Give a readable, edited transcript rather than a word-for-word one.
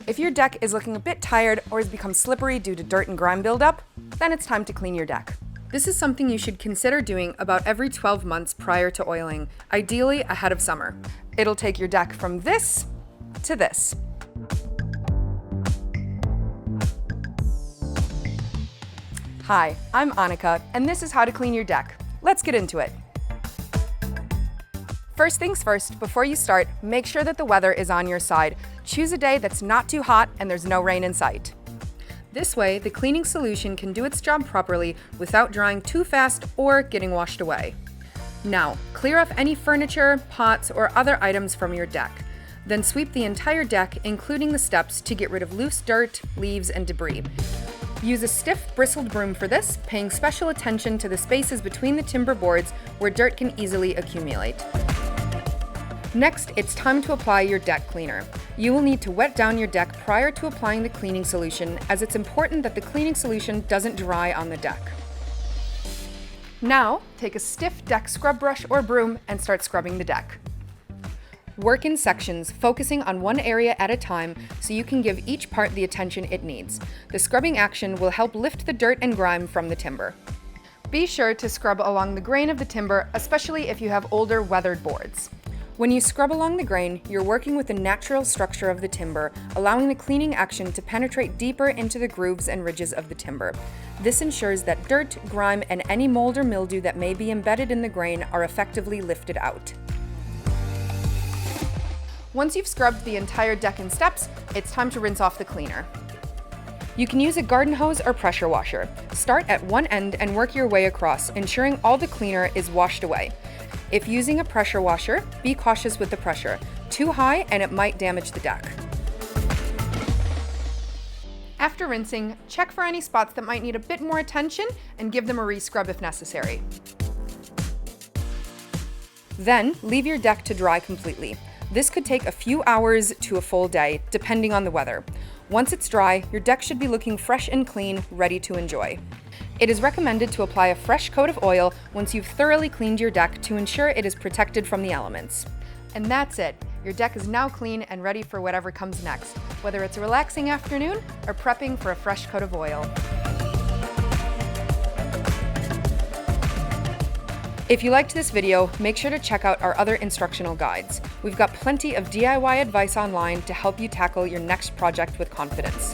If your deck is looking a bit tired or has become slippery due to dirt and grime buildup, then it's time to clean your deck. This is something you should consider doing about every 12 months prior to oiling, ideally ahead of summer. It'll take your deck from this to this. Hi, I'm Annika, and this is how to clean your deck. Let's get into it. First things first, before you start, make sure that the weather is on your side. Choose a day that's not too hot and there's no rain in sight. This way, the cleaning solution can do its job properly without drying too fast or getting washed away. Now, clear off any furniture, pots, or other items from your deck. Then sweep the entire deck, including the steps, to get rid of loose dirt, leaves, and debris. Use a stiff, bristled broom for this, paying special attention to the spaces between the timber boards where dirt can easily accumulate. Next, it's time to apply your deck cleaner. You will need to wet down your deck prior to applying the cleaning solution, as it's important that the cleaning solution doesn't dry on the deck. Now, take a stiff deck scrub brush or broom and start scrubbing the deck. Work in sections, focusing on one area at a time so you can give each part the attention it needs. The scrubbing action will help lift the dirt and grime from the timber. Be sure to scrub along the grain of the timber, especially if you have older weathered boards. When you scrub along the grain, you're working with the natural structure of the timber, allowing the cleaning action to penetrate deeper into the grooves and ridges of the timber. This ensures that dirt, grime, and any mold or mildew that may be embedded in the grain are effectively lifted out. Once you've scrubbed the entire deck and steps, it's time to rinse off the cleaner. You can use a garden hose or pressure washer. Start at one end and work your way across, ensuring all the cleaner is washed away. If using a pressure washer, be cautious with the pressure. Too high and it might damage the deck. After rinsing, check for any spots that might need a bit more attention and give them a re-scrub if necessary. Then, leave your deck to dry completely. This could take a few hours to a full day, depending on the weather. Once it's dry, your deck should be looking fresh and clean, ready to enjoy. It is recommended to apply a fresh coat of oil once you've thoroughly cleaned your deck to ensure it is protected from the elements. And that's it. Your deck is now clean and ready for whatever comes next, whether it's a relaxing afternoon or prepping for a fresh coat of oil. If you liked this video, make sure to check out our other instructional guides. We've got plenty of DIY advice online to help you tackle your next project with confidence.